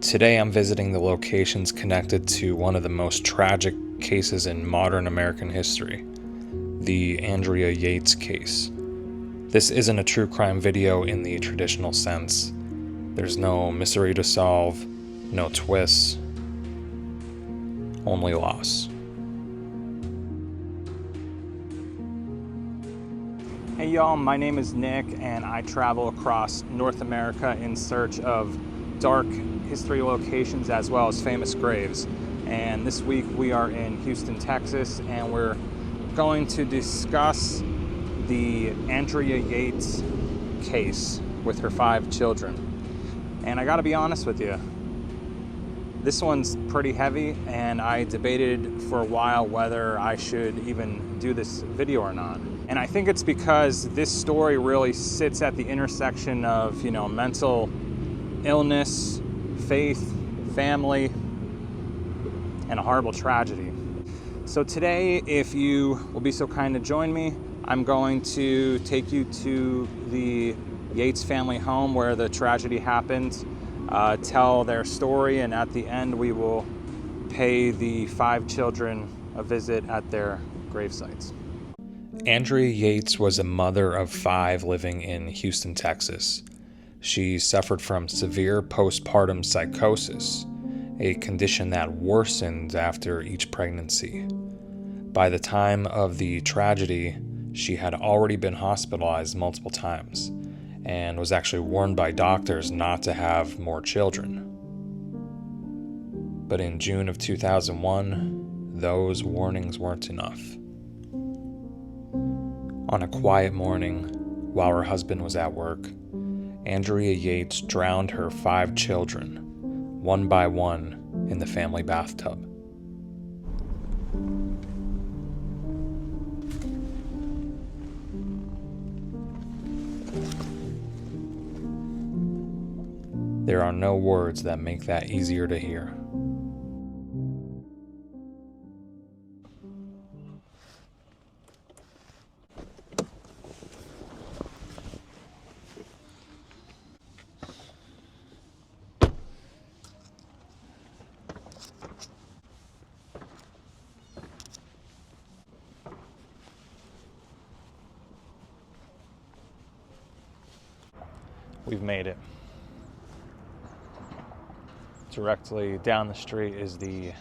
Today I'm visiting the locations connected to one of the most tragic cases in modern American history, the Andrea Yates case. This isn't a true crime video in the traditional sense. There's no mystery to solve, no twists, only loss. Hey y'all, my name is Nick and I travel across North America in search of dark history locations as well as famous graves. And this week we are in Houston, Texas, and we're going to discuss the Andrea Yates case with her 5 children. And I gotta be honest with you, this one's pretty heavy, and I debated for a while whether I should even do this video or not. And I think it's because this story really sits at the intersection of, mental illness, faith, family, and a horrible tragedy. So today, if you will be so kind to join me, I'm going to take you to the Yates family home where the tragedy happened, tell their story, and at the end we will pay the 5 children a visit at their grave sites. Andrea Yates was a mother of 5 living in Houston, Texas. She suffered from severe postpartum psychosis, a condition that worsened after each pregnancy. By the time of the tragedy, she had already been hospitalized multiple times and was actually warned by doctors not to have more children. But in June of 2001, those warnings weren't enough. On a quiet morning, while her husband was at work, Andrea Yates drowned her 5 children, one by one, in the family bathtub. There are no words that make that easier to hear. We've made it. Directly down the street is the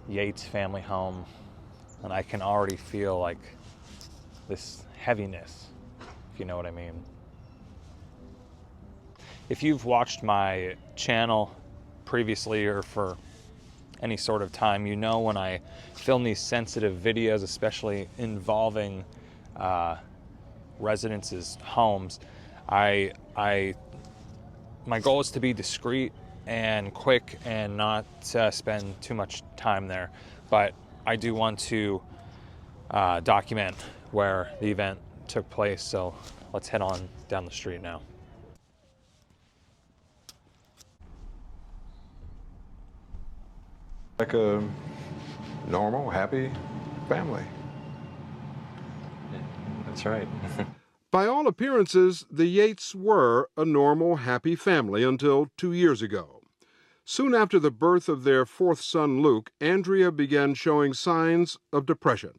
Yates family home, and I can already feel like this heaviness, if you know what I mean. If you've watched my channel previously or for any sort of time, you know when I film these sensitive videos, especially involving residents' homes, my goal is to be discreet and quick and not spend too much time there. But I do want to document where the event took place, so let's head on down the street now. Like a normal, happy family. That's right. By all appearances, the Yates were a normal, happy family until 2 years ago. Soon after the birth of their 4th son, Luke, Andrea began showing signs of depression.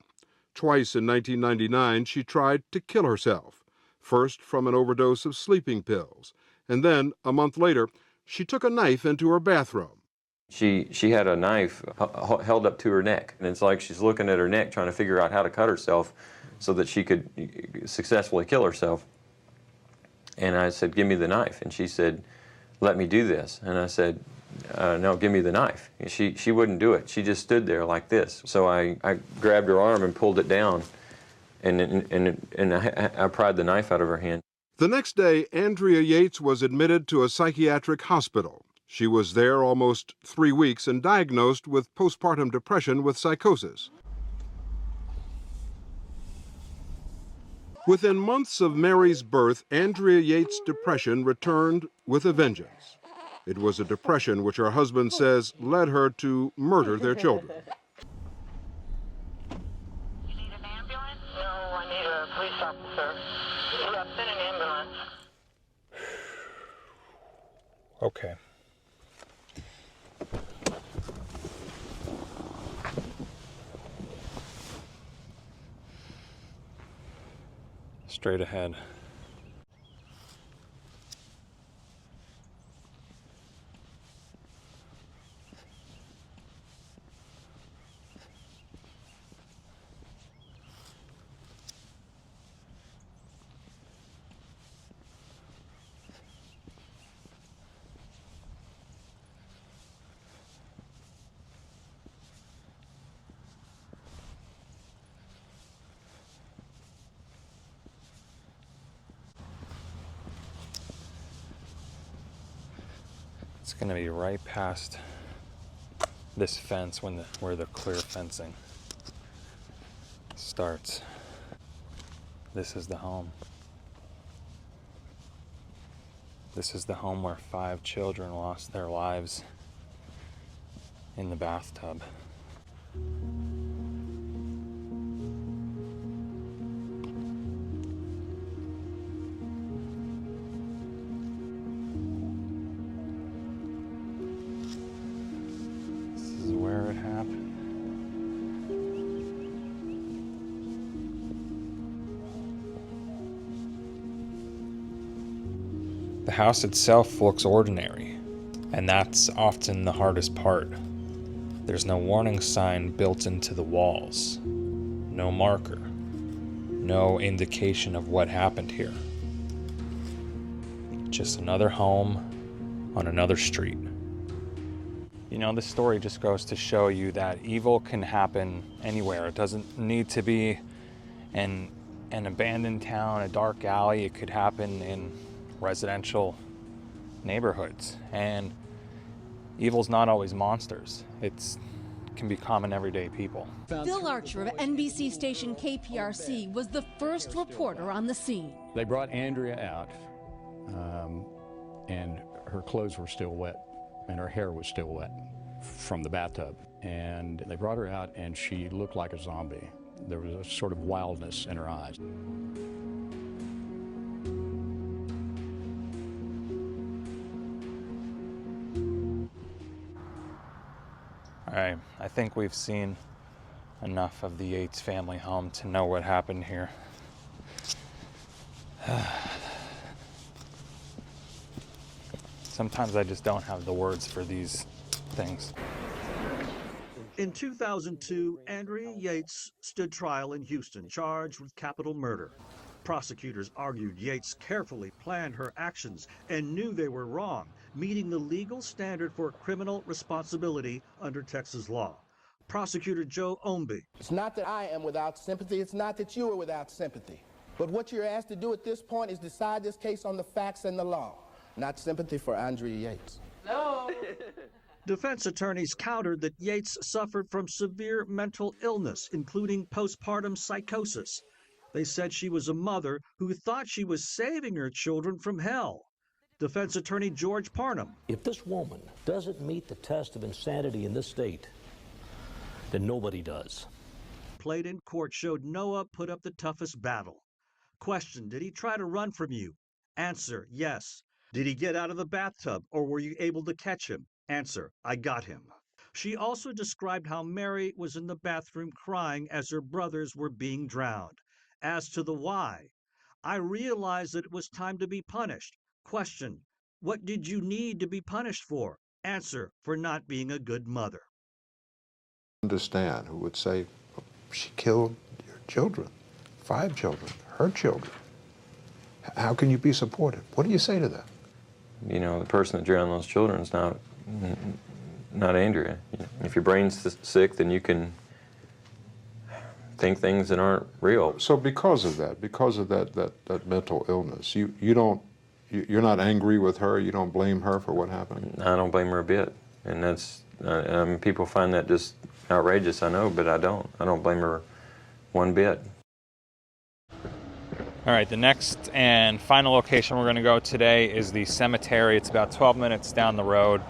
Twice in 1999, she tried to kill herself, first from an overdose of sleeping pills, and then, a month later, she took a knife into her bathroom. She had a knife held up to her neck, and it's like she's looking at her neck trying to figure out how to cut herself so that she could successfully kill herself. And I said, "Give me the knife." And she said, "Let me do this." And I said, "No, give me the knife." And she wouldn't do it. She just stood there like this. So I grabbed her arm and pulled it down, and I pried the knife out of her hand. The next day, Andrea Yates was admitted to a psychiatric hospital. She was there almost 3 weeks and diagnosed with postpartum depression with psychosis. Within months of Mary's birth, Andrea Yates' depression returned with a vengeance. It was a depression which her husband says led her to murder their children. You need an ambulance? No, I need a police officer. Yeah, send an ambulance. Okay. straight ahead. It's gonna be right past this fence where the clear fencing starts. This is the home. This is the home where 5 children lost their lives in the bathtub. This is where it happened. The house itself looks ordinary, and that's often the hardest part. There's no warning sign built into the walls, no marker, no indication of what happened here. Just another home on another street. You know, this story just goes to show you that evil can happen anywhere. It doesn't need to be an abandoned town, a dark alley. It could happen in residential neighborhoods, and evil's not always monsters. It can be common everyday people. Phil Archer of NBC station KPRC was the first reporter on the scene. They brought Andrea out, and her clothes were still wet, and her hair was still wet from the bathtub. And they brought her out, and she looked like a zombie. There was a sort of wildness in her eyes. All right, I think we've seen enough of the Yates family home to know what happened here. Sometimes I just don't have the words for these things. In 2002, Andrea Yates stood trial in Houston, charged with capital murder. Prosecutors argued Yates carefully planned her actions and knew they were wrong, meeting the legal standard for criminal responsibility under Texas law. Prosecutor Joe Omby. It's not that I am without sympathy. It's not that you are without sympathy. But what you're asked to do at this point is decide this case on the facts and the law, not sympathy for Andrea Yates. No. Defense attorneys countered that Yates suffered from severe mental illness, including postpartum psychosis. They said she was a mother who thought she was saving her children from hell. Defense attorney George Parnham. If this woman doesn't meet the test of insanity in this state, then nobody does. Played in court showed Noah put up the toughest battle. Question, did he try to run from you? Answer, yes. Did he get out of the bathtub, or were you able to catch him? Answer, I got him. She also described how Mary was in the bathroom crying as her brothers were being drowned. As to the why, I realized that it was time to be punished. Question, what did you need to be punished for? Answer, for not being a good mother. Understand who would say, she killed your children, 5 children, her children. How can you be supportive? What do you say to them? You know, the person that drowned those children is not Andrea. You know, if your brain's sick, then you can think things that aren't real. So because of that mental illness, you're not angry with her, you don't blame her for what happened? I don't blame her a bit. And that's, people find that just outrageous, I know, but I don't blame her one bit. All right, the next and final location we're going to go today is the cemetery. It's about 12 minutes down the road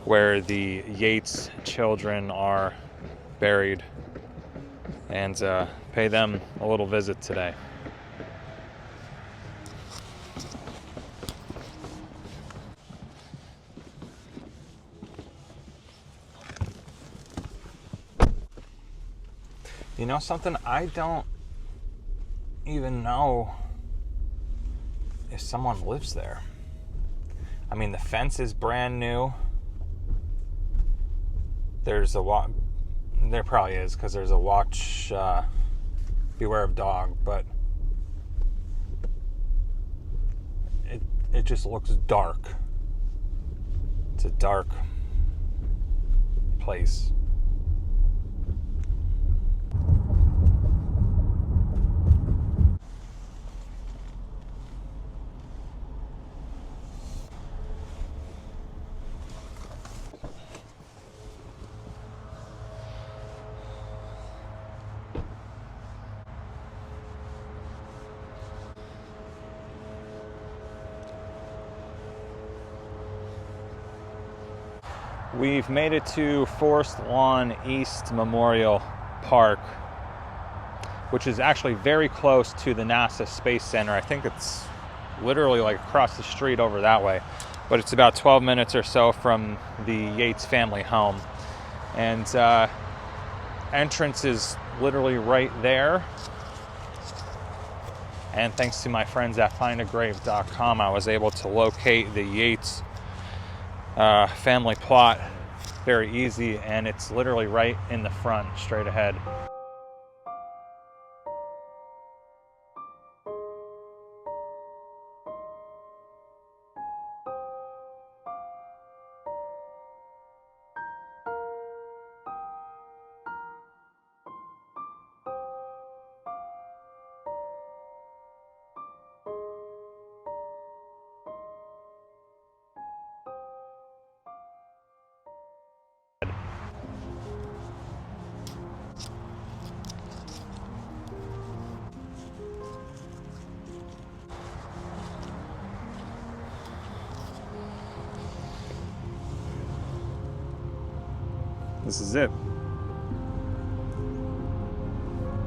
where the Yates children are buried, and pay them a little visit today. You know something? I don't even know if someone lives there. I mean, the fence is brand new. There's a there probably is, because there's a watch, beware of dog, but it just looks dark. It's a dark place. We've made it to Forest Lawn East Memorial Park, which is actually very close to the NASA Space Center. I think it's literally like across the street over that way, but it's about 12 minutes or so from the Yates family home. And entrance is literally right there. And thanks to my friends at findagrave.com, I was able to locate the Yates family plot very easy, and it's literally right in the front, straight ahead. This is it.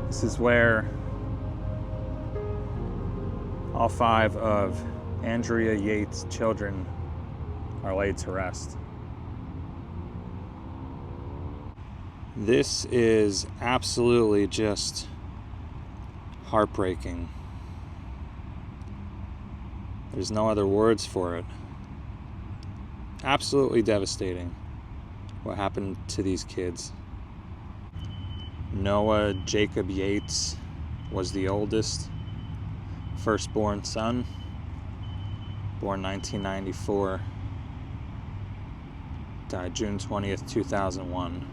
This is where all 5 of Andrea Yates' children are laid to rest. This is absolutely just heartbreaking. There's no other words for it. Absolutely devastating what happened to these kids. Noah Jacob Yates was the oldest, firstborn son, born 1994, died June 20th, 2001.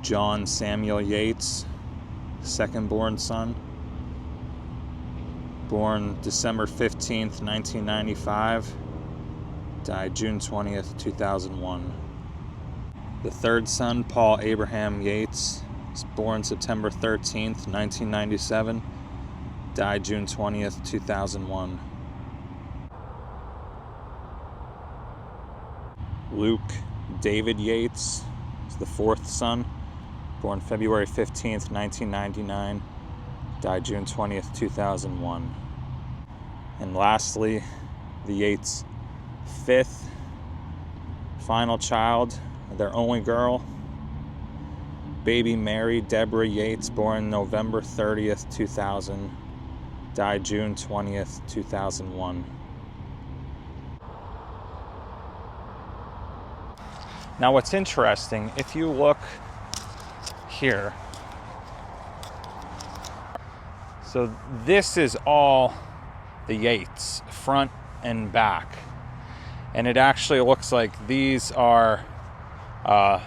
John Samuel Yates, second-born son, born December 15th, 1995, died June 20th, 2001. The third son, Paul Abraham Yates, was born September 13th, 1997, died June 20th, 2001. Luke David Yates is the fourth son, born February 15th, 1999, died June 20th, 2001. And lastly, the Yates' fifth, final child, their only girl, baby Mary Deborah Yates, born November 30th, 2000, died June 20th, 2001. Now what's interesting, if you look here, so this is all the Yates, front and back. And it actually looks like these are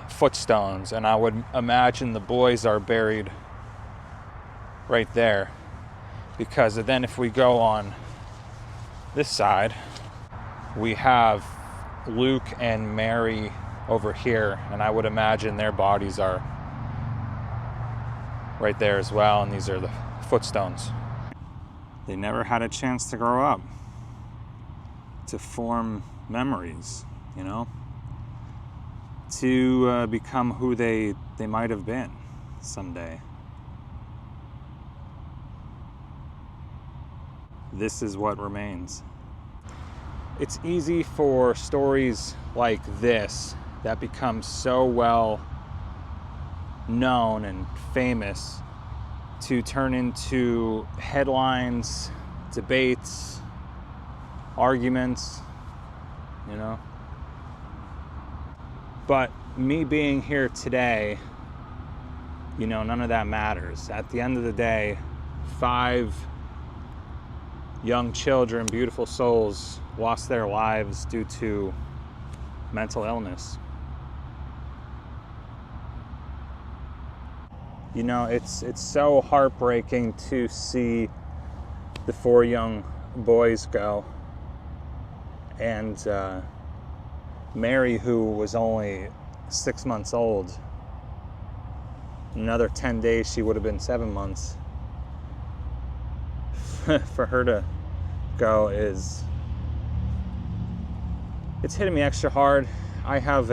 footstones, and I would imagine the boys are buried right there, because then if we go on this side, we have Luke and Mary over here, and I would imagine their bodies are right there as well, and these are the footstones. They never had a chance to grow up, to form memories, you know, to become who they might have been someday. This is what remains. It's easy for stories like this that become so well known and famous to turn into headlines, debates, arguments, you know. But me being here today, you know, none of that matters. At the end of the day, 5 young children, beautiful souls, lost their lives due to mental illness. You know, it's so heartbreaking to see the 4 young boys go. And Mary, who was only 6 months old, another 10 days she would have been 7 months. For her to go it's hitting me extra hard. I have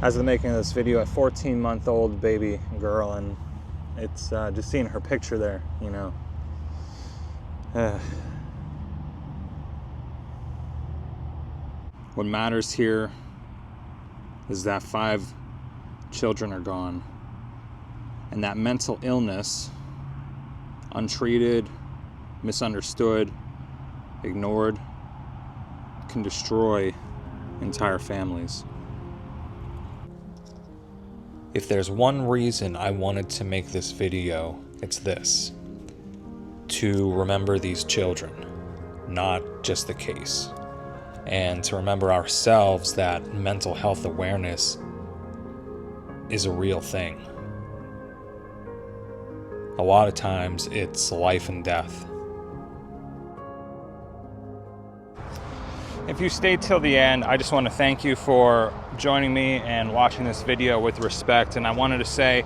as of the making of this video, a 14-month-old baby girl, and it's just seeing her picture there, you know. What matters here is that 5 children are gone, and that mental illness, untreated, misunderstood, ignored, can destroy entire families. If there's one reason I wanted to make this video, it's this: to remember these children, not just the case, and to remember ourselves that mental health awareness is a real thing. A lot of times it's life and death. If you stayed till the end, I just want to thank you for joining me and watching this video with respect. And I wanted to say,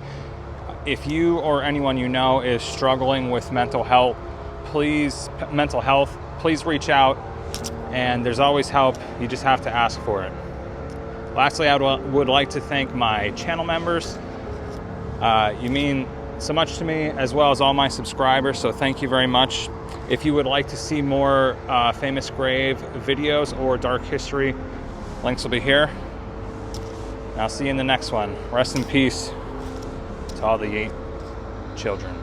if you or anyone you know is struggling with mental health, please reach out. And there's always help. You just have to ask for it. Lastly, I would like to thank my channel members. You mean so much to me, as well as all my subscribers, so thank you very much. If you would like to see more famous grave videos or dark history, links will be here. I'll see you in the next one. Rest in peace to all the Yates children.